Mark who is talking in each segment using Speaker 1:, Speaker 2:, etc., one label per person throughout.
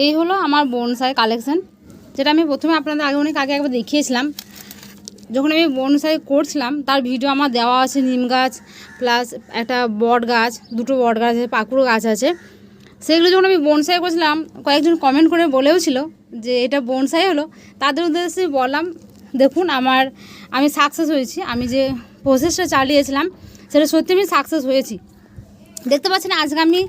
Speaker 1: এই হলো আমার বনসাই কালেকশন, যেটা আমি প্রথমে আপনাদের অনেক আগে একবার দেখিয়েছিলাম। যখন আমি বনসাই করছিলাম তার ভিডিও আমার দেওয়া আছে। নিম গাছ প্লাস একটা বট গাছ, দুটো বট গাছ আছে, পাকুড়ো গাছ আছে। সেগুলো যখন আমি বনসাই করছিলাম, কয়েকজন কমেন্ট করে বলেও ছিল যে এটা বনসাই হলো। তাদের উদ্দেশ্যে বললাম, দেখুন আমি সাকসেস হয়েছি। আমি যে প্রসেসটা চালিয়েছিলাম সেটা সত্যি আমি সাকসেস হয়েছি। দেখতে পাচ্ছেন আজকে আমি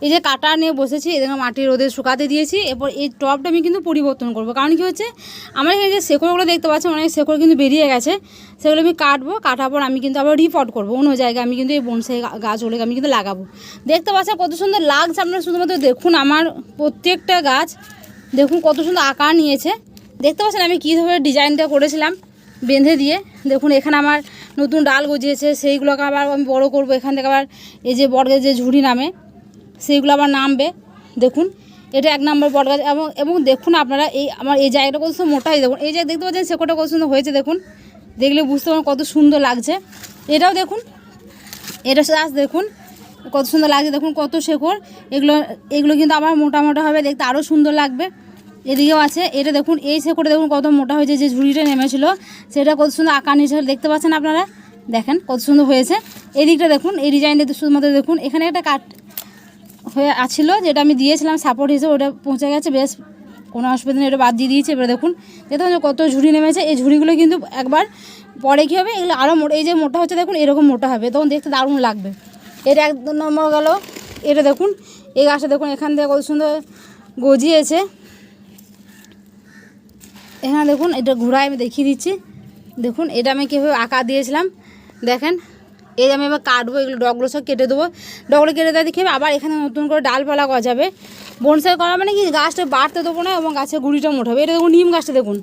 Speaker 1: এই যে কাটা নিয়ে বসেছি, এদিকে মাটি রোদে শুকাতে দিয়েছি। এরপর এই টবটা আমি কিন্তু পরিবর্তন করব, কারণ কি হচ্ছে আমার এখানে যে শেকড়গুলো দেখতে পাচ্ছেন অনেক শেকড় কিন্তু বেরিয়ে গেছে। সেগুলো আমি কাটবো, কাটার পর আমি কিন্তু আবার রিপট করবো অন্য জায়গায়। আমি কিন্তু এই বনসাই গাছগুলোকে আমি কিন্তু লাগাবো। দেখতে পাচ্ছেন কত সুন্দর লাগছে। আপনারা শুধুমাত্র দেখুন আমার প্রত্যেকটা গাছ, দেখুন কত সুন্দর আকার নিয়েছে। দেখতে পাচ্ছেন আমি কীভাবে ডিজাইনটা করেছিলাম বেঁধে দিয়ে। দেখুন এখানে আমার নতুন ডাল গজিয়েছে, সেইগুলোকে আবার আমি বড়ো করবো। এখান থেকে আবার এই যে বটগাছ যে ঝুড়ি নামে সেইগুলো আবার নামবে। দেখুন এটা 1 নম্বর বটগাছ। এবং দেখুন আপনারা আমার এই জায়গাটা কত সুন্দর মোটা হয়ে, দেখুন এই জায়গা দেখতে পাচ্ছেন শেকড়টা কত সুন্দর হয়েছে। দেখুন দেখলে বুঝতে পারেন কত সুন্দর লাগছে। এটাও দেখুন, এটা গাছ দেখুন কত সুন্দর লাগছে। দেখুন কত শেকড়, এগুলো কিন্তু আবার মোটা মোটা হবে, দেখতে আরও সুন্দর লাগবে। এদিকেও আছে, এটা দেখুন এই শেকড়টা দেখুন কত মোটা হয়েছে। যে ঝুড়িটা নেমেছিল সেটা কত সুন্দর আকার নিয়েছিল, দেখতে পাচ্ছেন আপনারা। দেখেন কত সুন্দর হয়েছে। এদিকটা দেখুন, এই ডিজাইনটা শুধুমাত্র দেখুন। এখানে একটা কাট হয়ে আছিল যেটা আমি দিয়েছিলাম সাপোর্ট হিসেবে, ওটা পৌঁছে গেছে, বেশ কোনো অসুবিধা নেই, ওটা বাদ দিয়ে দিয়েছে। এবার দেখুন দেখতে পাচ্ছেন কত ঝুড়ি নেমেছে। এই ঝুড়িগুলো কিন্তু একবার পরে কী হবে, এগুলো আরও মোটা, এই যে মোটা হচ্ছে দেখুন এরকম মোটা হবে, তখন দেখতে দারুণ লাগবে। এটা 1 নম্বর গেল। এটা দেখুন এই গাছটা দেখুন এখান থেকে কত সুন্দর গজিয়েছে। এখানে দেখুন এটা ঘুরায় আমি দেখিয়ে দিচ্ছি। দেখুন এটা আমি কীভাবে আঁকা দিয়েছিলাম। দেখেন এই আমি এবার কাটবো, এগুলো ডগগুলো সব কেটে দেবো। ডগগুলো কেটে দেওয়া দেখে আবার এখানে নতুন করে ডালপালা গজাবে। বনসাই করা মানে কি, গাছটা বাড়তে দেবো না এবং গাছের গুঁড়িটা মোটা হবে। এটা দেখুন নিম গাছটা দেখুন,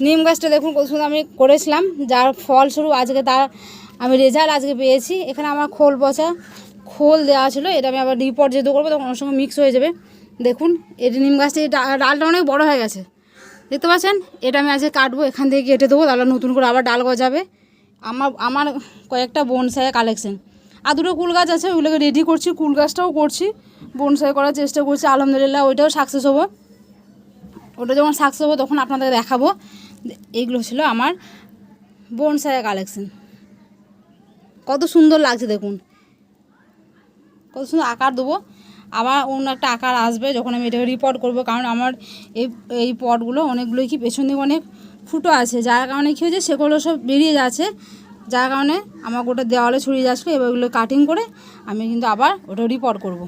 Speaker 1: নিম গাছটা দেখুন কত সুন্দর আমি করেছিলাম, যার ফলস্বরূপ আজকে তার আমি রেজাল্ট আজকে পেয়েছি। এখানে আমার খোল পচা খোল দেওয়া ছিল, এটা আমি আবার রিপোর্ট যেহেতু করবো তখন ওর সঙ্গে মিক্স হয়ে যাবে। দেখুন এটা নিম গাছটা, ডালটা অনেক বড়ো হয়ে গেছে, দেখতে পাচ্ছেন। এটা আমি আজকে কাটবো, এখান থেকে কেটে দেবো, তাহলে নতুন করে আবার ডাল গজাবে। আমার কয়েকটা বনসাই কালেকশন। আর দুটো কুল গাছ আছে, ওইগুলোকে রেডি করছি। কুল গাছটাও করছি, বনসাই করার চেষ্টা করছি। আলহামদুলিল্লাহ ওইটাও সাকসেস হবো। ওটা যখন সাকসেস হবো তখন আপনাদের দেখাবো। এইগুলো ছিল আমার বনসাই কালেকশন। কত সুন্দর লাগছে দেখুন, কত সুন্দর আকার দেবো। আবার অন্য একটা আকার আসবে যখন আমি এটাকে রিপোর্ট করবো, কারণ আমার এই পটগুলো অনেকগুলোই কি পেছন দিকে অনেক ফুটো আছে, যার কারণে কী হয়েছে সেগুলো সব বেরিয়ে যাচ্ছে, যার কারণে আমার গোটা দেওয়ালে ছড়িয়ে যাচ্ছিলো। এবার ওগুলো কাটিং করে আমি কিন্তু আবার ওটা রিপোর্ট করবো।